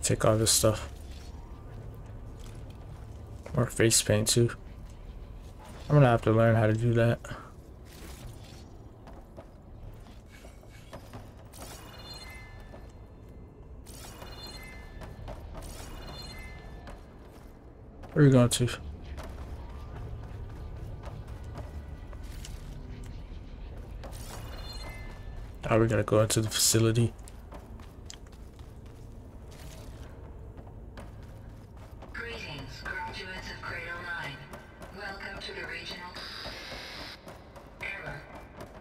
take all this stuff. Or face paint too. I'm gonna have to learn how to do that. Where are we going to? Oh, we gotta go into the facility. Greetings, graduates of Grade 09. Welcome to the regional error.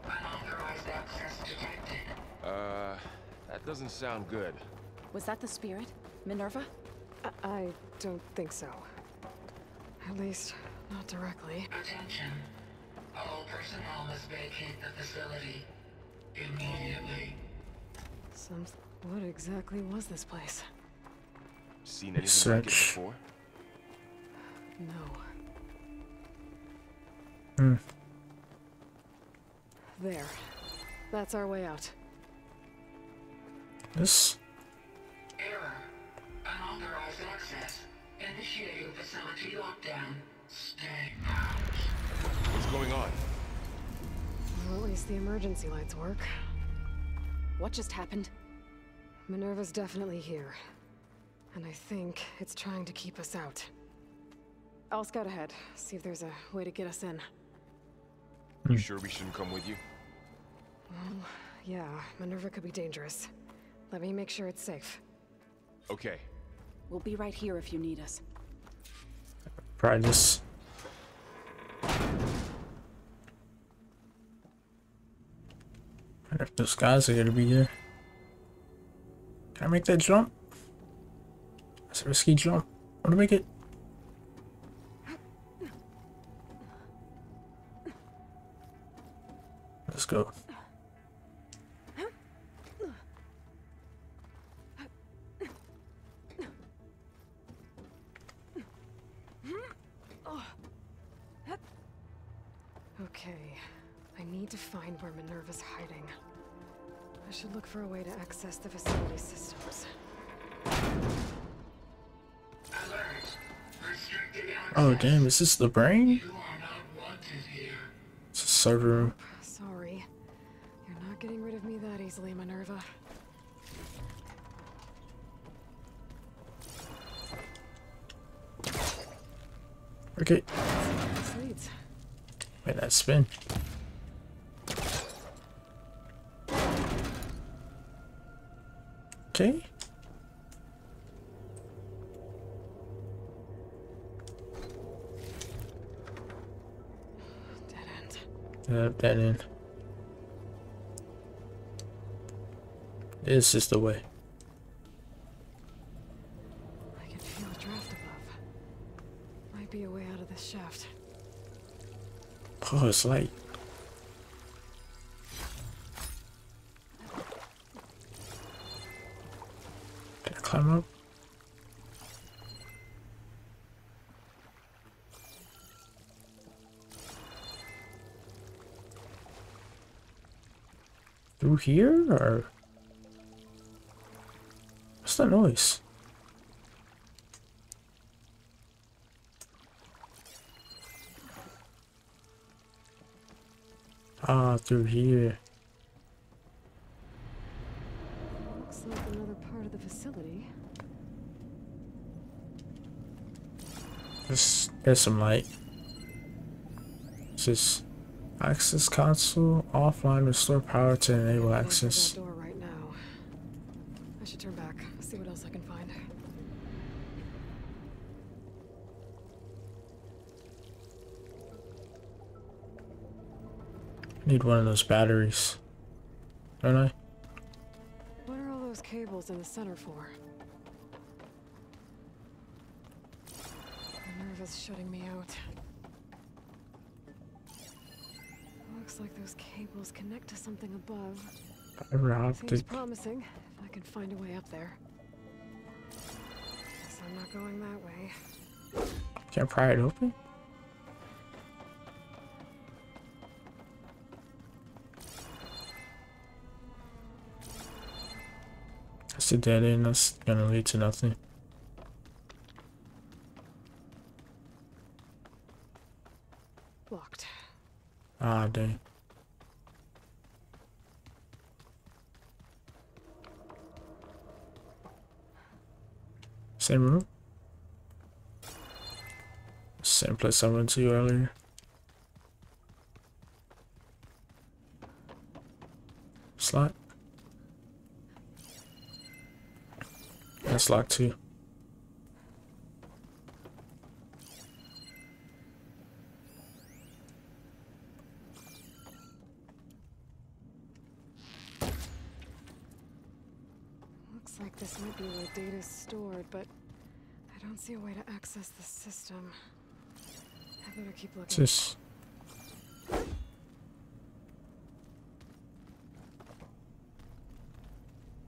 Unauthorized access detected. That doesn't sound good. Was that the spirit? Minerva? I don't think so. At least, not directly. Attention. All personnel must vacate the facility immediately. What exactly was this place? Seen anything like it before? No. There. That's our way out. This? Error. Unauthorized access. Initiating facility lockdown. Stay out. What's going on? Well, at least the emergency lights work. What just happened? Minerva's definitely here. And I think it's trying to keep us out. I'll scout ahead, see if there's a way to get us in. You sure we shouldn't come with you? Well, yeah, Minerva could be dangerous. Let me make sure it's safe. Okay. We'll be right here if you need us. Try this. If those guys are gonna be here. Can I make that jump? That's a risky jump. I wanna make it. Let's go. Okay, I need to find where Minerva's hiding. I should look for a way to access the facility systems. Alert. Restricted access. Oh damn, is this the brain? You are not wanted here. It's a server room. Sorry. You're not getting rid of me that easily, Minerva. Okay. This leads. Wait, that spin. Okay. Dead end. Yep, that in. This is the way. I can feel a draft above. Might be a way out of this shaft. Oh, it's light. Can I climb up? Through here, or what's that noise? Ah, through here. Looks like another part of the facility. There's some light. This is access console offline. Restore power to enable access. That door right now. I should turn back. See what else I can find. Need one of those batteries, don't I? What are all those cables in the center for? Minerva's shutting me out. Looks like those cables connect to something above. Fiber Seems optic. promising, if I can find a way up there. Guess I'm not going that way. Can't pry it open? It's a dead end. That's gonna lead to nothing. Locked. Ah, dang. Same room? Same place I went to earlier. Slot? That's locked too. Looks like this might be where data's stored, but I don't see a way to access the system. I better keep looking. What's this?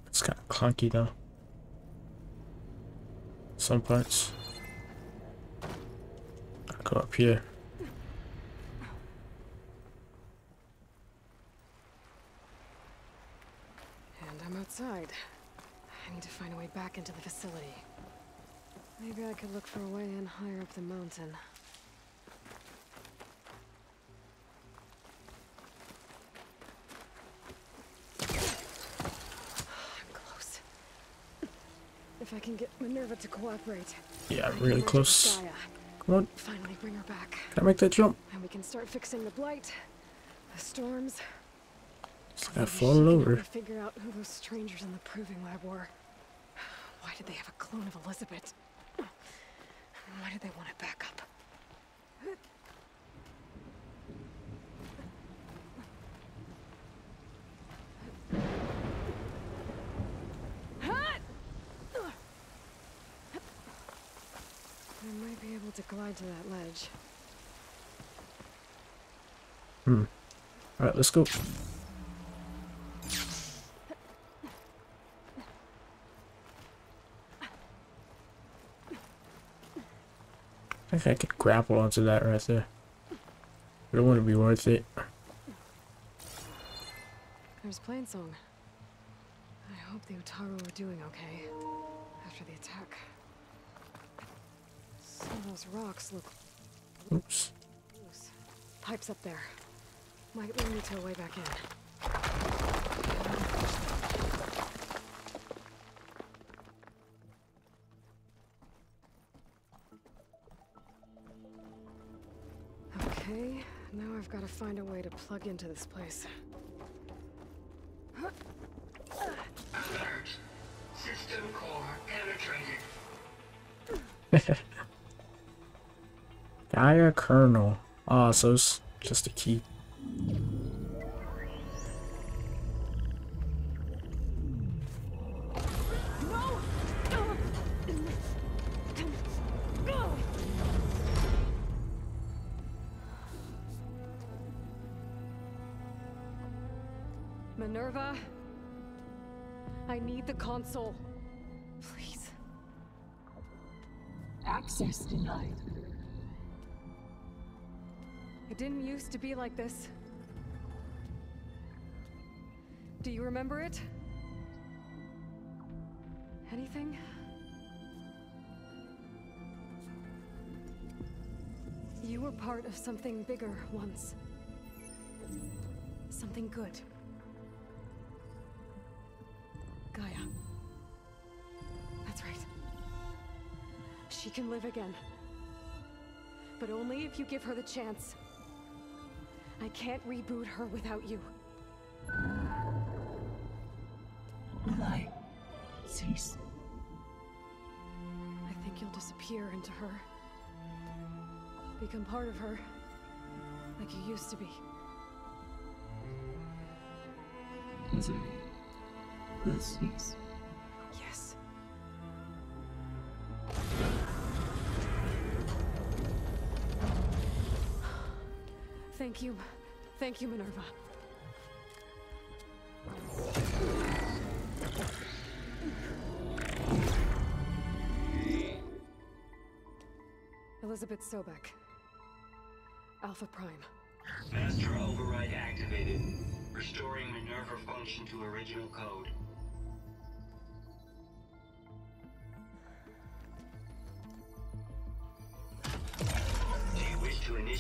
It's kind of clunky though. Some parts. I'll go up here. And I'm outside. I need to find a way back into the facility. Maybe I could look for a way in higher up the mountain. I'm close. If I can get Minerva to cooperate. Yeah, I I'm can really merge with close. GAIA. Come on, Finally bring her back. can I make that jump? And we can start fixing the blight, the storms. It's like I Maybe floated she can help over. me figure out who those strangers in the proving lab were. Why did they have a clone of Elizabeth? Why did they want it back up? I might be able to glide to that ledge. Alright, let's go. I think I could grapple onto that right there. But it wouldn't be worth it. There's Plainsong. I hope the Utaru are doing okay after the attack. Some of those rocks look Oops. loose. Pipes up there. Might lead me to a way back in. Okay, now I've got to find a way to plug into this place. Alert. System core penetrated. GAIA kernel. Ah, so it's just a key. Minerva? I need the console. Please. Access denied. It didn't used to be like this. Do you remember it? Anything? You were part of something bigger once. Something good. GAIA. That's right. She can live again. But only if you give her the chance. I can't reboot her without you. Light. Cease. I think you'll disappear into her. Become part of her. Like you used to be. Misery. Will cease. Yes. Thank you. Thank you, Minerva. Elizabeth Sobek. Alpha Prime. Master override activated. Restoring Minerva function to original code.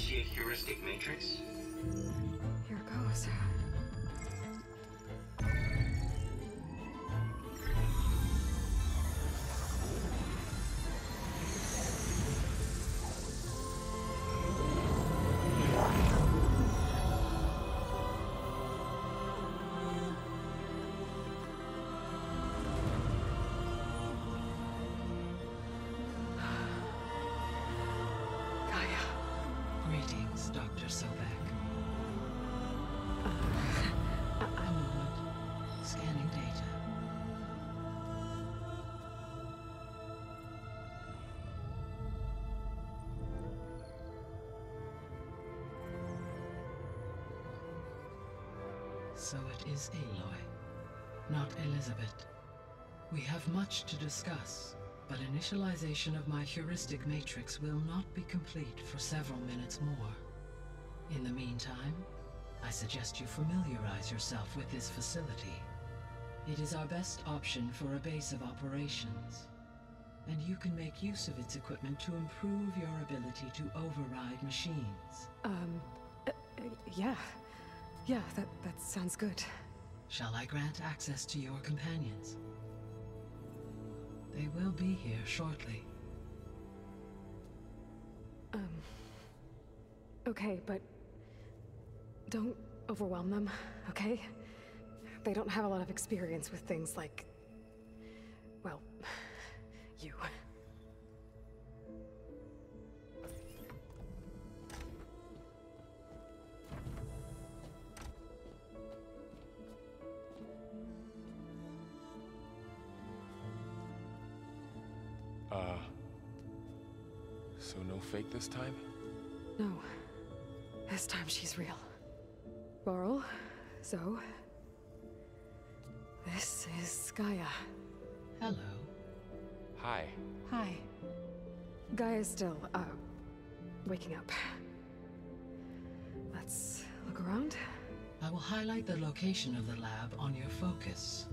see a heuristic matrix? Here goes. Greetings, Dr. Sobek. A moment. Scanning data. So it is Aloy, not Elizabeth. We have much to discuss, but initialization of my heuristic matrix will not be complete for several minutes more. In the meantime, I suggest you familiarize yourself with this facility. It is our best option for a base of operations, and you can make use of its equipment to improve your ability to override machines. Yeah. Yeah, that sounds good. Shall I grant access to your companions? They will be here shortly. Okay, but don't overwhelm them, okay? They don't have a lot of experience with things like, well, you. So no fake this time? No. This time she's real. Laurel, Zoe. This is Gaia. Hello. Hi. Hi. Gaia's still, waking up. Let's look around. I will highlight the location of the lab on your focus.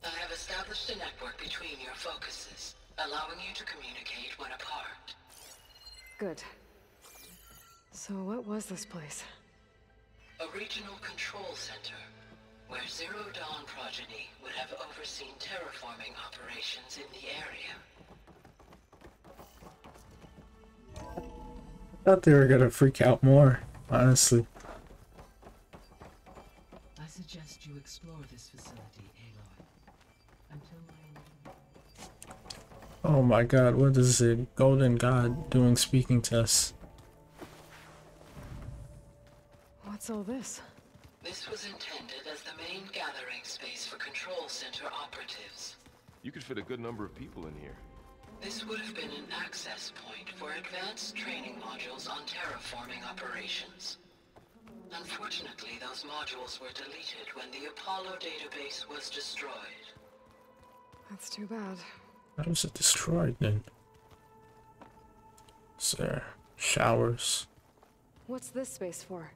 I have established a network between your focuses, allowing you to communicate when apart. Good. So what was this place? A regional control center, where Zero Dawn progeny would have overseen terraforming operations in the area. I thought they were gonna freak out more, honestly. I suggest you explore this facility, Aloy. Until my... Oh my god, what is it? Golden God doing speaking to us? What's all this? This was intended as the main gathering space for control center operatives. You could fit a good number of people in here. This would have been an access point for advanced training modules on terraforming operations. Unfortunately, those modules were deleted when the Apollo database was destroyed. That's too bad. How was it destroyed then? Is there showers? What's this space for?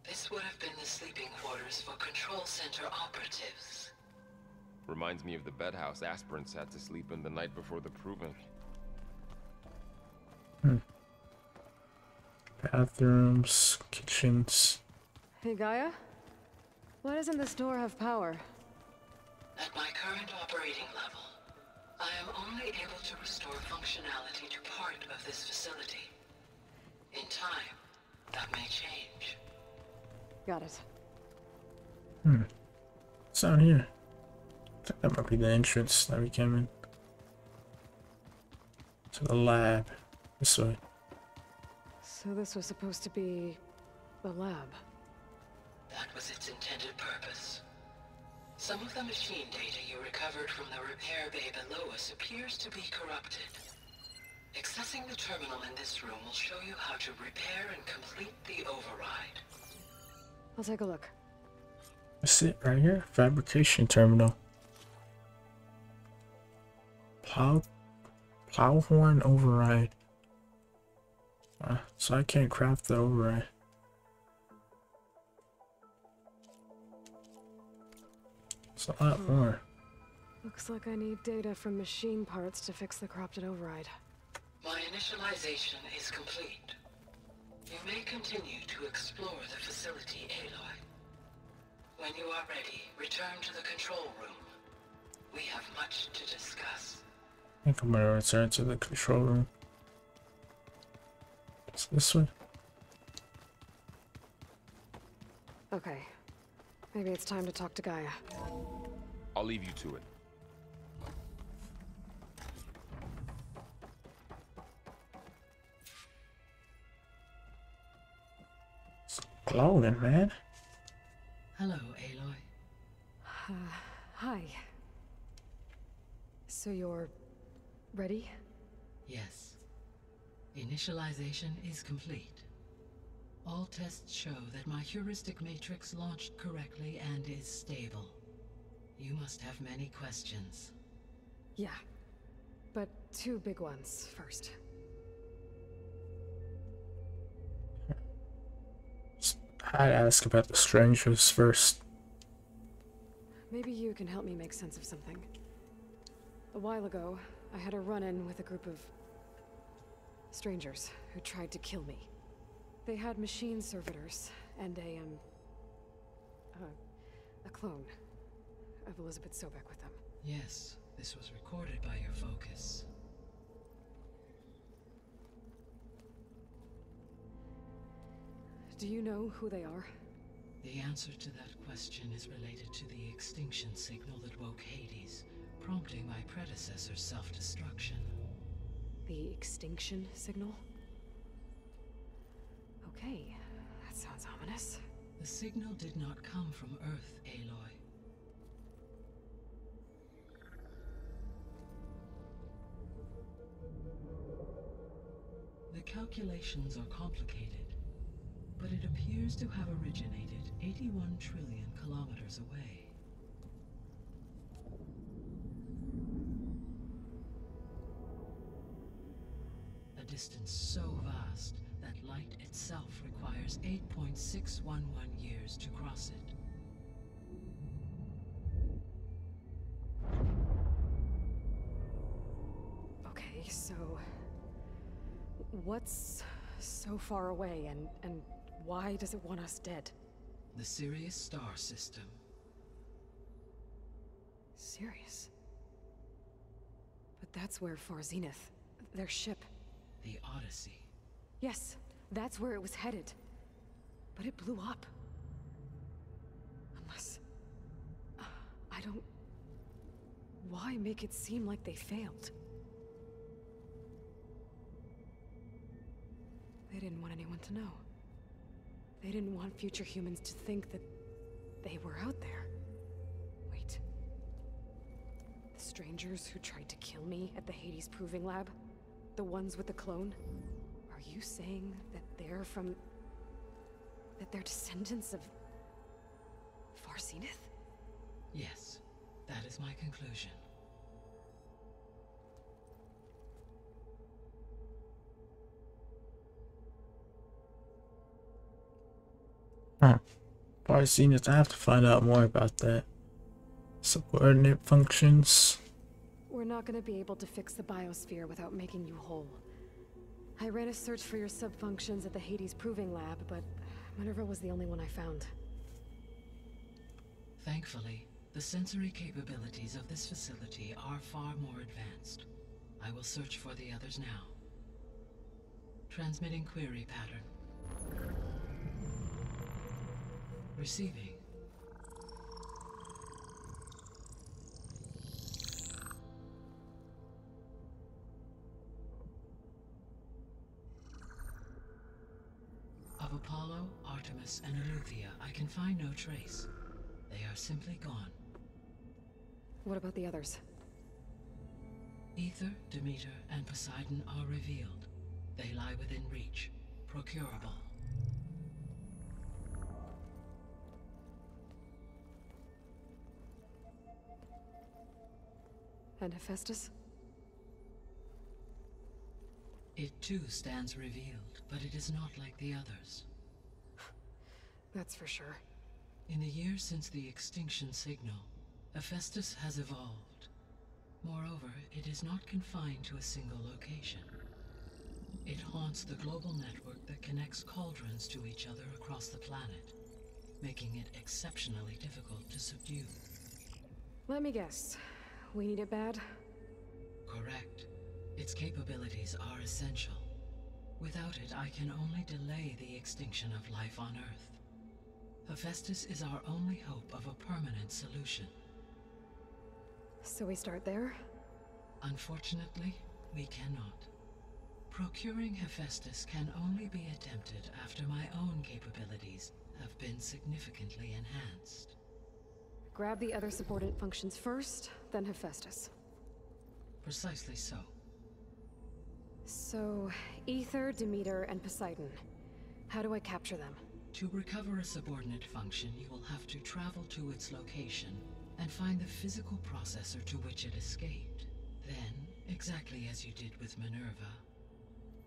This would have been the sleeping quarters for control center operatives. Reminds me of the bedhouse aspirants had to sleep in the night before the proving. Bathrooms, kitchens. Hey, Gaia? Why doesn't this door have power? At my current operating level, I am only able to restore functionality to part of this facility. In time, that may change. Got it. What's down here? I think that might be the entrance that we came in. To the lab. This way. So this was supposed to be the lab. That was its intended purpose. Some of the machine data you recovered from the repair bay below us appears to be corrupted. Accessing the terminal in this room will show you how to repair and complete the override. I'll take a look. That's it right here. Fabrication terminal. Plowhorn override. So I can't craft the override. It's a lot more. Looks like I need data from machine parts to fix the corrupted override. My initialization is complete. You may continue to explore the facility, Aloy. When you are ready, return to the control room. We have much to discuss. I think I'm gonna return to the control room. It's this way. Okay. Maybe it's time to talk to Gaia. I'll leave you to it. It's glowing, man. Hello, Aloy. Hi. So you're ready? Yes. Initialization is complete. All tests show that my heuristic matrix launched correctly and is stable. You must have many questions. Yeah. But two big ones first. I'd ask about the strangers first. Maybe you can help me make sense of something. A while ago, I had a run-in with a group of strangers who tried to kill me. They had machine servitors and a clone of Elizabeth Sobek with them. Yes, this was recorded by your focus. Do you know who they are? The answer to that question is related to the extinction signal that woke Hades, prompting my predecessor's self-destruction. The extinction signal? Okay, that sounds ominous. The signal did not come from Earth, Aloy. The calculations are complicated, but it appears to have originated 81 trillion kilometers away. A distance so vast that light itself requires 8.611 years to cross it. Okay, so what's so far away and why does it want us dead? The Sirius star system. Sirius? But that's where Far Zenith, their ship. The Odyssey. Yes, that's where it was headed. But it blew up. Unless... I don't... Why make it seem like they failed? They didn't want anyone to know. They didn't want future humans to think that they were out there. Wait. The strangers who tried to kill me at the Hades Proving Lab? The ones with the clone? Are you saying that they're from... that they're descendants of... Far Zenith? Yes, that is my conclusion. Huh. Far Zenith, I have to find out more about that. Subordinate functions. We're not gonna be able to fix the biosphere without making you whole. I ran a search for your subfunctions at the Hades Proving Lab, but Minerva was the only one I found. Thankfully, the sensory capabilities of this facility are far more advanced. I will search for the others now. Transmitting query pattern. Receiving. Of Apollo, Artemis, and Eleuthia, I can find no trace. They are simply gone. What about the others? Ether, Demeter, and Poseidon are revealed. They lie within reach, procurable. And Hephaestus? It too stands revealed, but it is not like the others. That's for sure. In the years since the extinction signal, Hephaestus has evolved, Moreover, it is not confined to a single location. It haunts the global network that connects cauldrons to each other across the planet, making it exceptionally difficult to subdue. Let me guess. We need it bad? Correct. Its capabilities are essential. Without it, I can only delay the extinction of life on Earth. Hephaestus is our only hope of a permanent solution. So we start there? Unfortunately, we cannot. Procuring Hephaestus can only be attempted after my own capabilities have been significantly enhanced. Grab the other subordinate functions first, then Hephaestus. Precisely so. So, Ether, Demeter, and Poseidon. How do I capture them? To recover a subordinate function, you will have to travel to its location and find the physical processor to which it escaped. Then, exactly as you did with Minerva,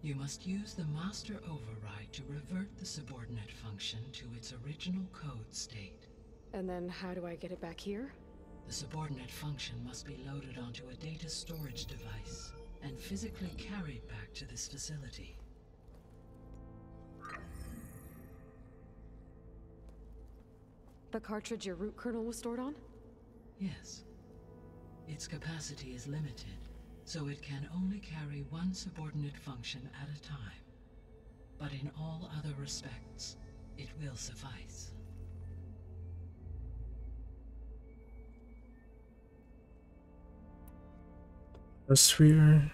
you must use the master override to revert the subordinate function to its original code state. And then how do I get it back here? The subordinate function must be loaded onto a data storage device and physically carried back to this facility. The cartridge your root kernel was stored on? Yes. Its capacity is limited, so it can only carry one subordinate function at a time. But in all other respects, it will suffice. Sphere.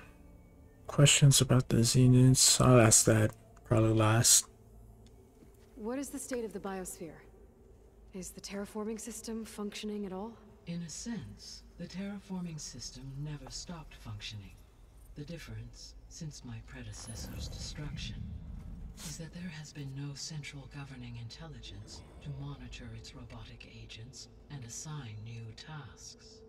Questions about the Zeniths. I'll ask that probably last. What is the state of the biosphere? Is the terraforming system functioning at all? In a sense, the terraforming system never stopped functioning. The difference, since my predecessor's destruction, is that there has been no central governing intelligence to monitor its robotic agents and assign new tasks.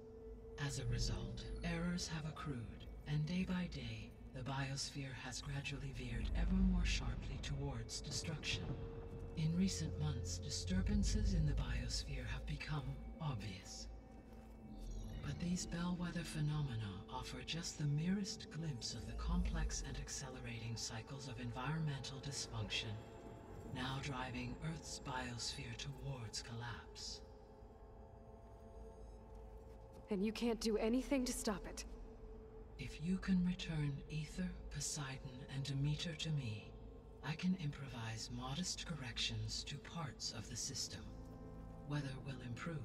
As a result, errors have accrued, and day by day, the biosphere has gradually veered ever more sharply towards destruction. In recent months, disturbances in the biosphere have become obvious. But these bellwether phenomena offer just the merest glimpse of the complex and accelerating cycles of environmental dysfunction, now driving Earth's biosphere towards collapse. And you can't do anything to stop it? If you can return Ether, Poseidon, and Demeter to me, I can improvise modest corrections to parts of the system. Weather will improve,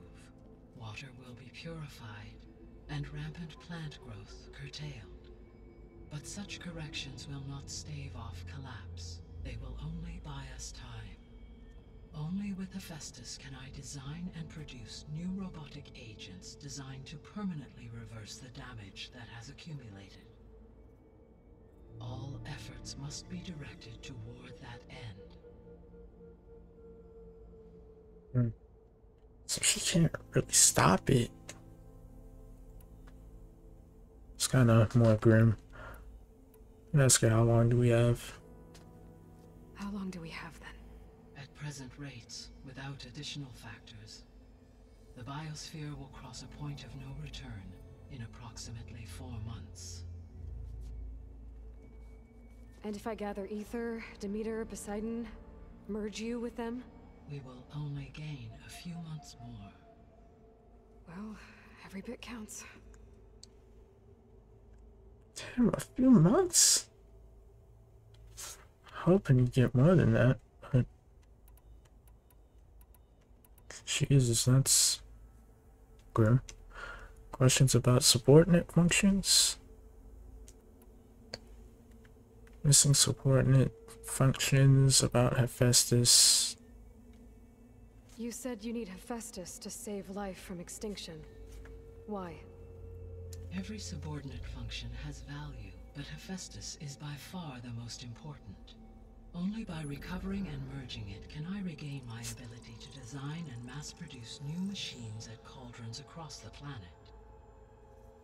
water will be purified, and rampant plant growth curtailed. But such corrections will not stave off collapse. They will only buy us time. Only with Hephaestus can I design and produce new robotic agents designed to permanently reverse the damage that has accumulated. All efforts must be directed toward that end. So she can't really stop it. It's kind of more grim. Let's get how long do we have? How long do we have then? At present rates, without additional factors, the biosphere will cross a point of no return in approximately 4 months. And if I gather Ether, Demeter, Poseidon, merge you with them? We will only gain a few months more. Well, every bit counts. Damn, a few months? Hoping you get more than that, but Jesus, that's grim. Questions about subordinate functions? Missing subordinate functions about Hephaestus. You said you need Hephaestus to save life from extinction. Why? Every subordinate function has value, but Hephaestus is by far the most important. Only by recovering and merging it can I regain my ability to design and mass-produce new machines at cauldrons across the planet.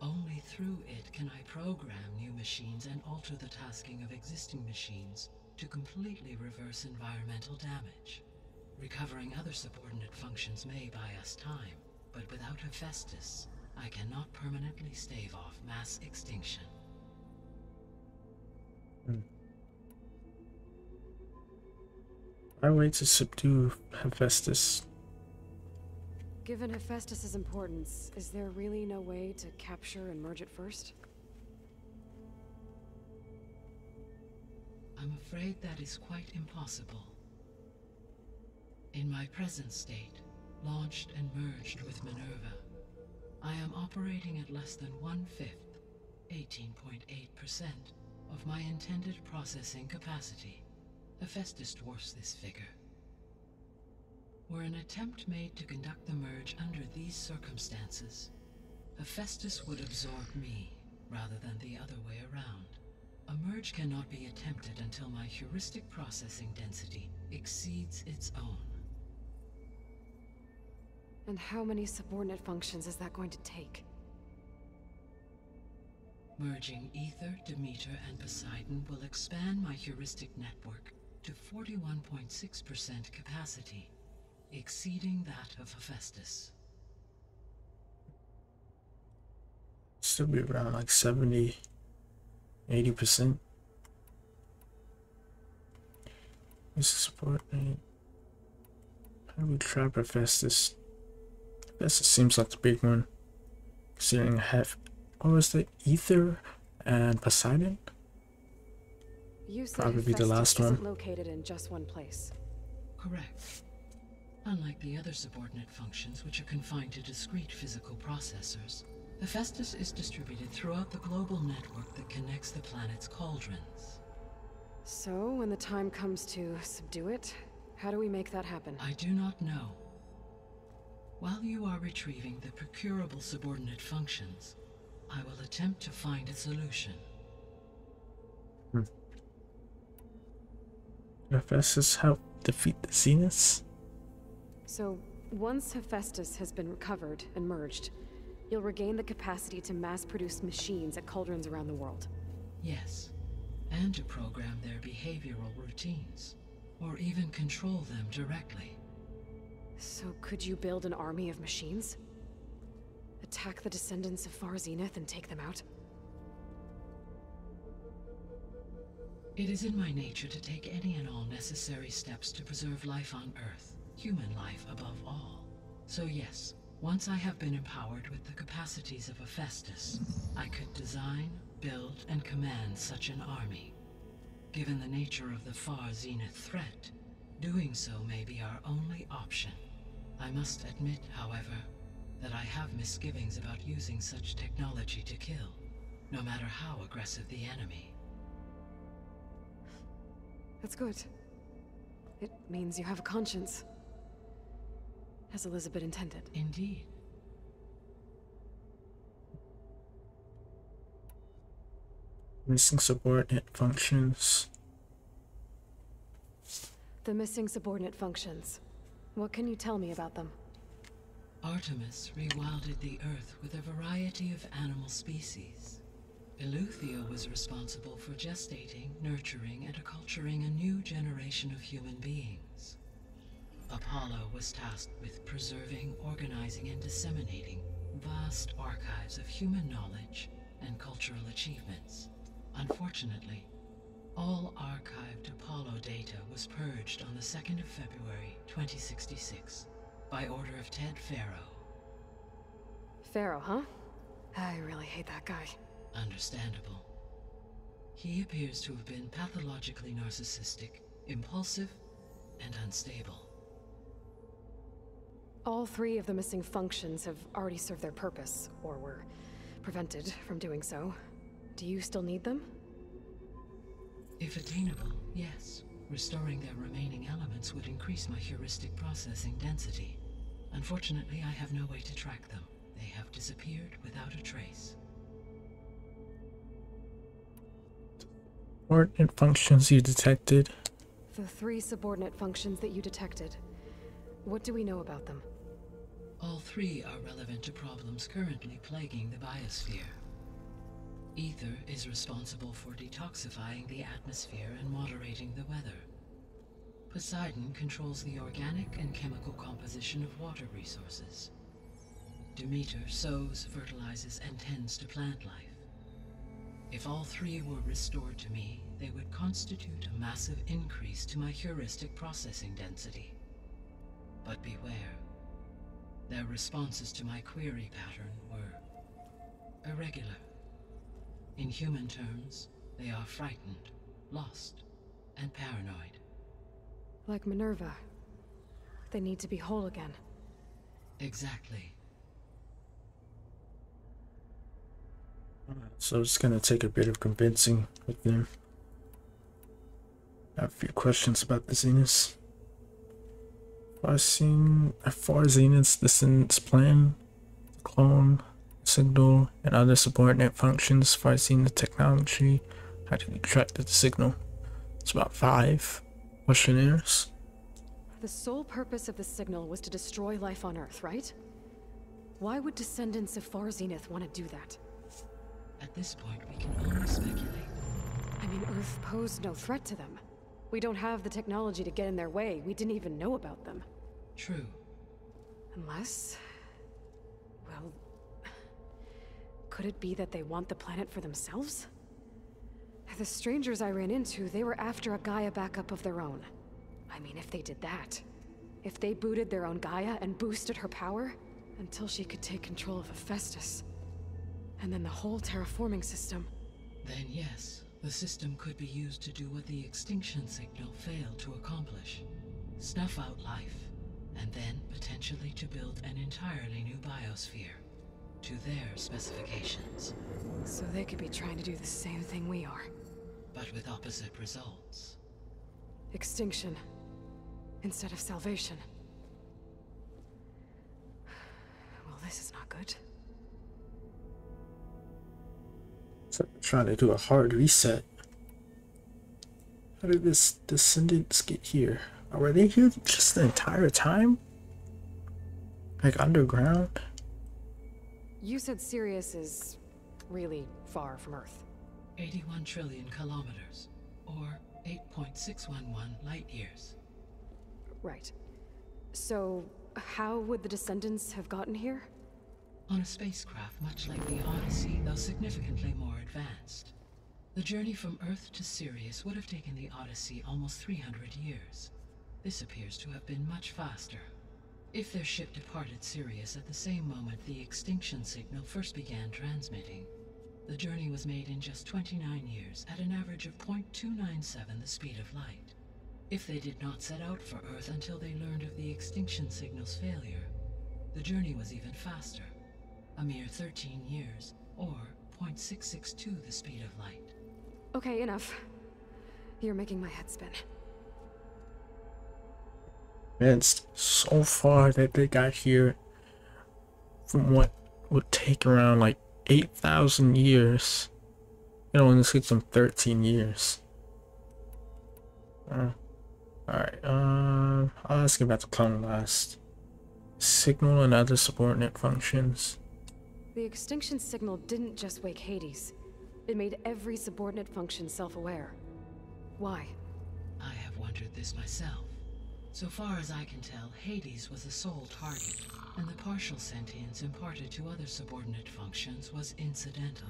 Only through it can I program new machines and alter the tasking of existing machines to completely reverse environmental damage. Recovering other subordinate functions may buy us time, but without Hephaestus, I cannot permanently stave off mass extinction. Why wait to subdue Hephaestus? Given Hephaestus' importance, is there really no way to capture and merge it first? I'm afraid that is quite impossible. In my present state, launched and merged with Minerva, I am operating at less than 1/5, 18.8%, of my intended processing capacity. Hephaestus dwarfs this figure. Were an attempt made to conduct the merge under these circumstances, Hephaestus would absorb me rather than the other way around. A merge cannot be attempted until my heuristic processing density exceeds its own. And how many subordinate functions is that going to take? Merging Ether, Demeter, and Poseidon will expand my heuristic network to 41.6% capacity, exceeding that of Hephaestus. Still be around like 70, 80%. This is subordinate. How do we trap Hephaestus? Hephaestus seems like the big one. Considering I have, what was the Ether and Poseidon? You said Probably the last Hephaestus isn't one. located in just one place. Correct. Unlike the other subordinate functions, which are confined to discrete physical processors, Hephaestus is distributed throughout the global network that connects the planet's cauldrons. So, when the time comes to subdue it, how do we make that happen? I do not know. While you are retrieving the procurable subordinate functions, I will attempt to find a solution. Hephaestus help defeat the Zeniths? So, once Hephaestus has been recovered and merged, you'll regain the capacity to mass-produce machines at cauldrons around the world. Yes, and to program their behavioral routines, or even control them directly. So could you build an army of machines? Attack the descendants of Far Zenith and take them out? It is in my nature to take any and all necessary steps to preserve life on Earth, human life above all. So yes, once I have been empowered with the capacities of Hephaestus, I could design, build, and command such an army. Given the nature of the Far Zenith threat, doing so may be our only option. I must admit, however, that I have misgivings about using such technology to kill, no matter how aggressive the enemy. That's good. It means you have a conscience. As Elizabeth intended. Indeed. Missing subordinate functions. The missing subordinate functions. What can you tell me about them? Artemis rewilded the Earth with a variety of animal species. Eleuthia was responsible for gestating, nurturing, and acculturating a new generation of human beings. Apollo was tasked with preserving, organizing, and disseminating vast archives of human knowledge and cultural achievements. Unfortunately, all archived Apollo data was purged on the 2nd of February, 2066, by order of Ted Faro. Pharaoh, huh? I really hate that guy. Understandable. He appears to have been pathologically narcissistic, impulsive, and unstable. All three of the missing functions have already served their purpose, or were prevented from doing so. Do you still need them? If attainable, yes. Restoring their remaining elements would increase my heuristic processing density. Unfortunately, I have no way to track them. They have disappeared without a trace. Subordinate functions you detected. The three subordinate functions that you detected. What do we know about them? All three are relevant to problems currently plaguing the biosphere. Ether is responsible for detoxifying the atmosphere and moderating the weather. Poseidon controls the organic and chemical composition of water resources. Demeter sows, fertilizes, and tends to plant life. If all three were restored to me, they would constitute a massive increase to my heuristic processing density. But beware. Their responses to my query pattern were irregular. In human terms, they are frightened, lost, and paranoid. Like Minerva. They need to be whole again. Exactly. So it's gonna take a bit of convincing with them. I have a few questions about the Zeniths. As far as Zenith's descendants plan, clone, signal, and other subordinate functions for Zenith technology, how to extract the signal. It's about 5 questionnaires. The sole purpose of the signal was to destroy life on Earth, right? Why would descendants of Far Zenith want to do that? At this point, we can only speculate. I mean, Earth posed no threat to them. We don't have the technology to get in their way. We didn't even know about them. True. Unless... well... could it be that they want the planet for themselves? The strangers I ran into, they were after a Gaia backup of their own. I mean, if they did that... if they booted their own Gaia and boosted her power... until she could take control of Hephaestus. And then the whole terraforming system... Then yes, the system could be used to do what the extinction signal failed to accomplish. Snuff out life, and then potentially to build an entirely new biosphere. To their specifications. So they could be trying to do the same thing we are. But with opposite results. Extinction. Instead of salvation. Well, this is not good. So they're trying to do a hard reset. How did this descendants get here? Or were they here just the entire time? Like underground? You said Sirius is really far from Earth. 81 trillion kilometers, or 8.611 light years. Right. So, how would the descendants have gotten here? On a spacecraft much like the Odyssey, though significantly more advanced. The journey from Earth to Sirius would have taken the Odyssey almost 300 years. This appears to have been much faster. If their ship departed Sirius at the same moment the extinction signal first began transmitting, the journey was made in just 29 years at an average of 0.297 the speed of light. If they did not set out for Earth until they learned of the extinction signal's failure, the journey was even faster, a mere 13 years, or 0.662 the speed of light. Okay, enough. You're making my head spin. It's so far that they got here from what would take around like 8,000 years. It only takes them 13 years. Alright, I'll ask you about the clone last. Signal and other subordinate functions. The extinction signal didn't just wake Hades. It made every subordinate function self-aware. Why? I have wondered this myself. So far as I can tell, Hades was the sole target, and the partial sentience imparted to other subordinate functions was incidental.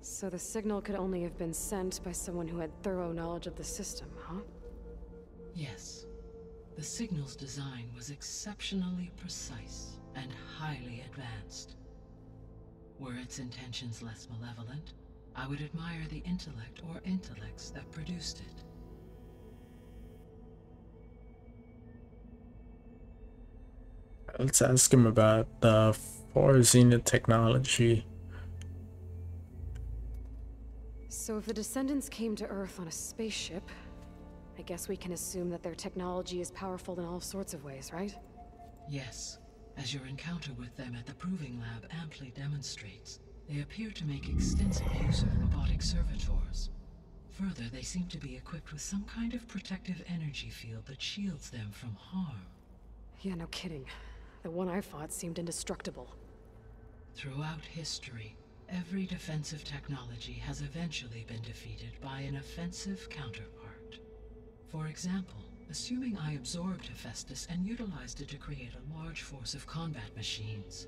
So the signal could only have been sent by someone who had thorough knowledge of the system, huh? Yes. The signal's design was exceptionally precise and highly advanced. Were its intentions less malevolent, I would admire the intellect or intellects that produced it. Let's ask him about the Far Zenith technology. So if the descendants came to Earth on a spaceship, I guess we can assume that their technology is powerful in all sorts of ways, right? Yes. As your encounter with them at the Proving Lab amply demonstrates, they appear to make extensive use of robotic servitors. Further, they seem to be equipped with some kind of protective energy field that shields them from harm. Yeah, no kidding. The one I fought seemed indestructible. Throughout history, every defensive technology has eventually been defeated by an offensive counterpart. For example, assuming I absorbed Hephaestus and utilized it to create a large force of combat machines.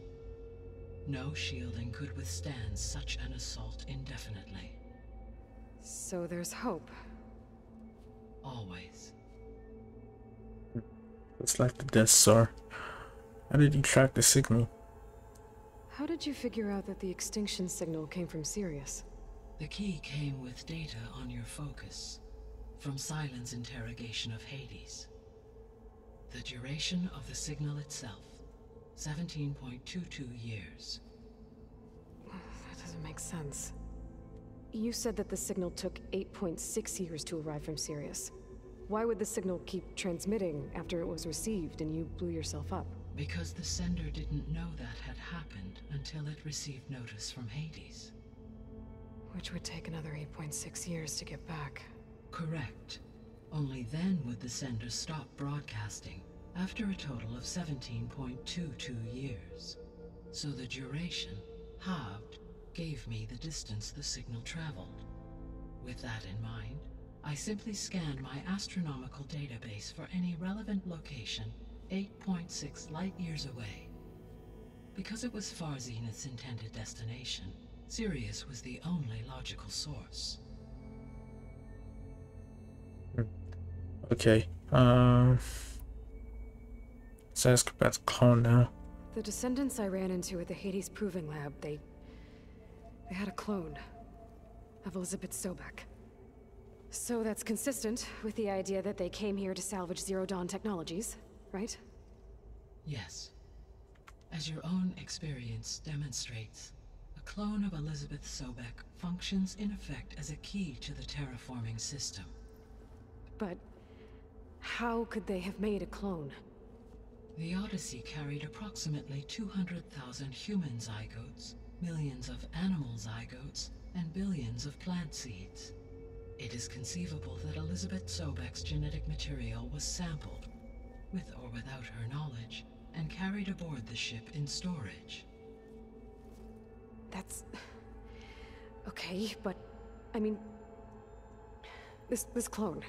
No shielding could withstand such an assault indefinitely. So there's hope. Always. It's like the Death Star. How did you track the signal? How did you figure out that the extinction signal came from Sirius? The key came with data on your focus, from Silent's interrogation of Hades. The duration of the signal itself, 17.22 years. That doesn't make sense. You said that the signal took 8.6 years to arrive from Sirius. Why would the signal keep transmitting after it was received and you blew yourself up? Because the sender didn't know that had happened until it received notice from Hades. Which would take another 8.6 years to get back. Correct. Only then would the sender stop broadcasting, after a total of 17.22 years. So the duration, halved, gave me the distance the signal traveled. With that in mind, I simply scanned my astronomical database for any relevant location 8.6 light-years away. Because it was Far Zenith's intended destination, Sirius was the only logical source. Okay, let's ask about the clone now. The descendants I ran into at the Hades Proving Lab, they had a clone of Elizabeth Sobek. So that's consistent with the idea that they came here to salvage Zero Dawn technologies, right? Yes. As your own experience demonstrates, a clone of Elizabeth Sobek functions in effect as a key to the terraforming system. But how could they have made a clone? The Odyssey carried approximately 200,000 human zygotes, millions of animal zygotes, and billions of plant seeds. It is conceivable that Elizabeth Sobek's genetic material was sampled, with or without her knowledge, and carried aboard the ship in storage. That's... okay, but... I mean... This clone...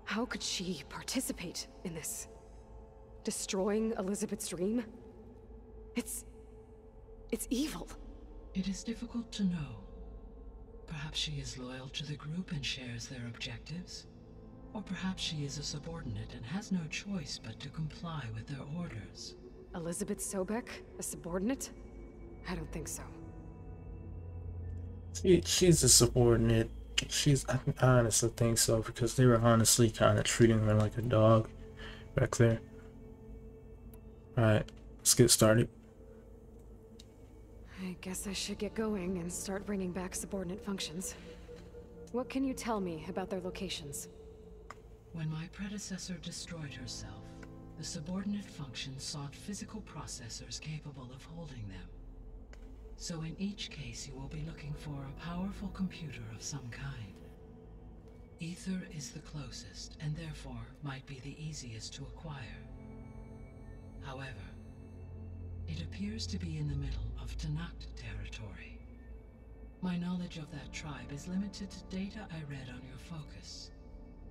How could she participate in this? Destroying Elizabeth's dream? It's evil. It is difficult to know. Perhaps she is loyal to the group and shares their objectives. Or perhaps she is a subordinate and has no choice but to comply with their orders. Elizabeth Sobek? A subordinate? I don't think so. She's a subordinate. I honestly think so, because they were honestly kind of treating her like a dog back there. Alright, let's get started. I guess I should get going and start bringing back subordinate functions. What can you tell me about their locations? When my predecessor destroyed herself, the subordinate functions sought physical processors capable of holding them. So in each case you will be looking for a powerful computer of some kind. Ether is the closest, and therefore might be the easiest to acquire. However, it appears to be in the middle of Tanakh territory. My knowledge of that tribe is limited to data I read on your focus,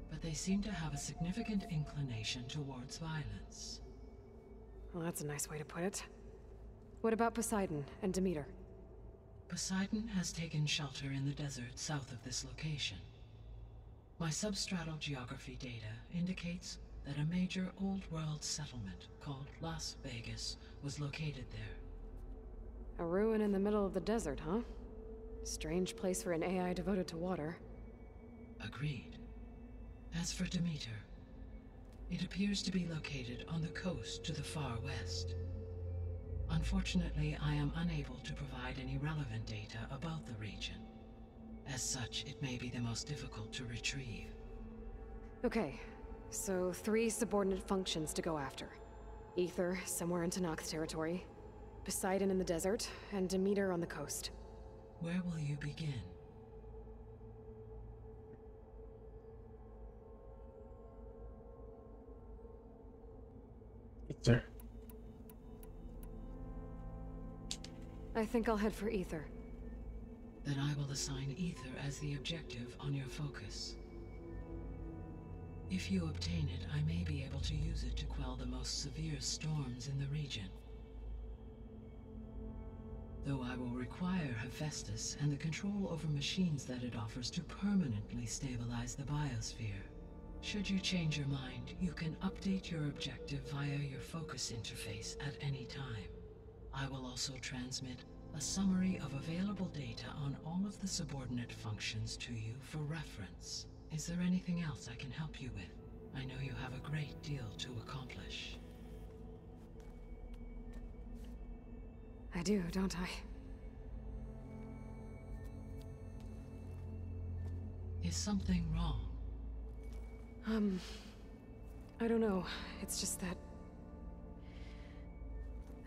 but they seem to have a significant inclination towards violence. Well, that's a nice way to put it. What about Poseidon and Demeter? Poseidon has taken shelter in the desert south of this location. My substratal geography data indicates that a major old-world settlement called Las Vegas was located there. A ruin in the middle of the desert, huh? Strange place for an AI devoted to water. Agreed. As for Demeter, it appears to be located on the coast to the far west. Unfortunately, I am unable to provide any relevant data about the region. As such, it may be the most difficult to retrieve. Okay, so 3 subordinate functions to go after. Ether, somewhere in Tanakh territory. Poseidon in the desert, and Demeter on the coast. Where will you begin? Ether. I think I'll head for Ether. Then I will assign Ether as the objective on your focus. If you obtain it, I may be able to use it to quell the most severe storms in the region. Though I will require Hephaestus and the control over machines that it offers to permanently stabilize the biosphere. Should you change your mind, you can update your objective via your focus interface at any time. I will also transmit a summary of available data on all of the subordinate functions to you for reference. Is there anything else I can help you with? I know you have a great deal to accomplish. I do, don't I? Is something wrong? I don't know. It's just that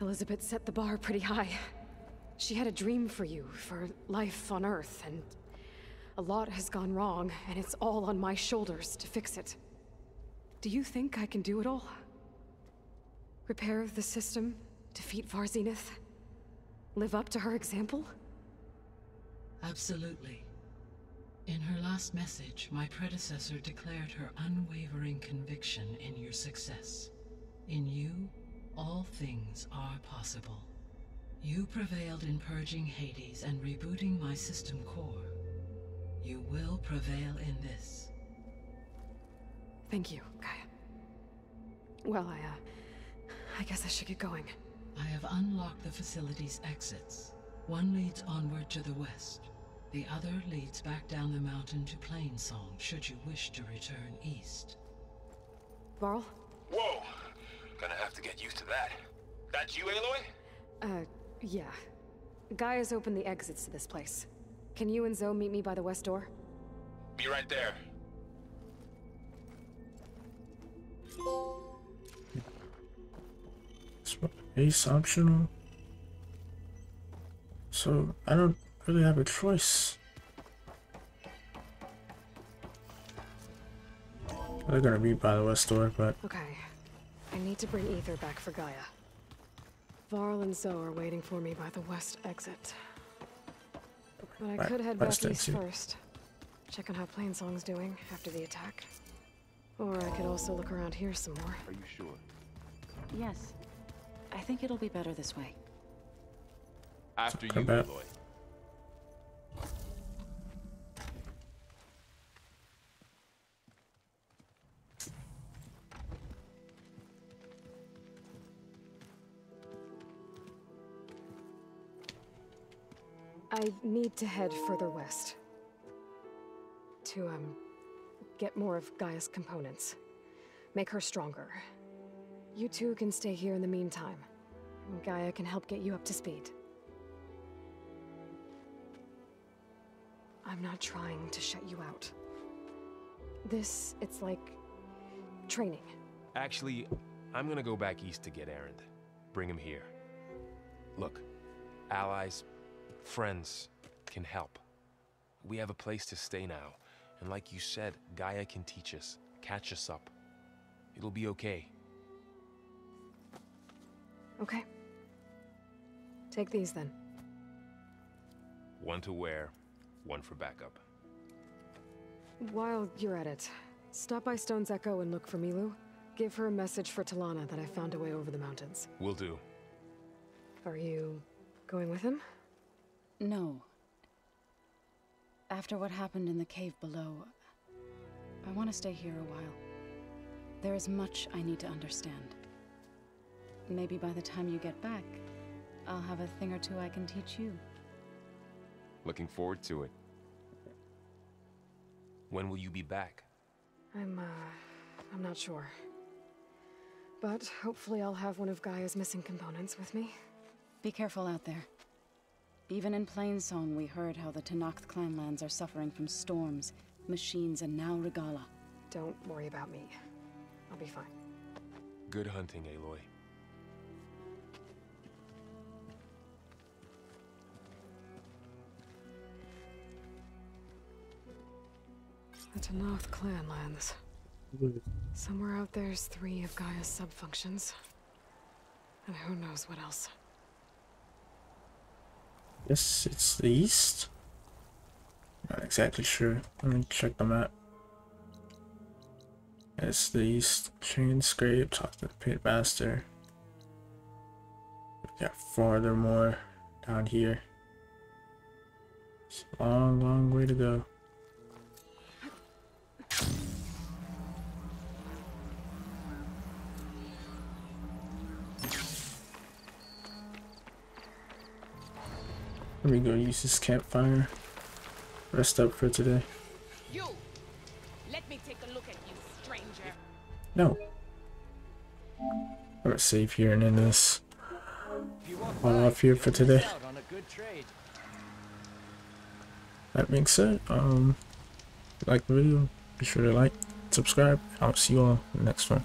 Elizabeth set the bar pretty high. She had a dream for you, for life on Earth, and a lot has gone wrong, and it's all on my shoulders to fix it. Do you think I can do it all? Repair the system, defeat Varzinith, live up to her example? Absolutely. In her last message, my predecessor declared her unwavering conviction in your success. In you, all things are possible. You prevailed in purging Hades and rebooting my system core. You will prevail in this. Thank you, Gaia. Well, I guess I should get going. I have unlocked the facility's exits. One leads onward to the west. The other leads back down the mountain to Plainsong, should you wish to return east. Varl? Whoa! Gonna have to get used to that. That's you, Aloy? Yeah. Gaia's opened the exits to this place. Can you and Zoe meet me by the west door? Be right there. Ace optional. So I don't really have a choice. They're gonna be by the west door, but Okay. I need to bring Ether back for Gaia. Varl and Zoe are waiting for me by the west exit. But I could head back west east exit. first. Check on how Plainsong's doing after the attack. Or I could also look around here some more. Are you sure? Yes. I think it'll be better this way. After you, Come back. Aloy. I need to head further west. To, get more of Gaia's components. Make her stronger. You two can stay here in the meantime. Gaia can help get you up to speed. I'm not trying to shut you out. It's like training. Actually, I'm gonna go back east to get Erend. Bring him here. Look, allies, friends can help. We have a place to stay now, and like you said, Gaia can teach us, catch us up. It'll be okay. Okay. Take these then. One to wear, one for backup. While you're at it, stop by Stone's Echo and look for Milu. Give her a message for Talana that I found a way over the mountains. Will do. Are you going with him? No. After what happened in the cave below, I want to stay here a while. There is much I need to understand. Maybe by the time you get back, I'll have a thing or two I can teach you. Looking forward to it. When will you be back? I'm not sure. But hopefully I'll have one of Gaia's missing components with me. Be careful out there. Even in Plainsong, we heard how the Tenakth clanlands are suffering from storms, machines, and now Regala. Don't worry about me. I'll be fine. Good hunting, Aloy. The Tenakth clanlands. Somewhere out there's 3 of Gaia's sub-functions. And who knows what else. yes, it's the east. Not exactly sure. Let me check the map. It's the east. Chain scrape. Talk to the pit master. We got farther more down here. It's a long, long way to go. Let me go use this campfire. Rest up for today. You! Let me take a look at you, stranger. No. I'm gonna save here and end this. All off here for today. That being said, if you like the video, be sure to like, subscribe. I'll see you all in the next one.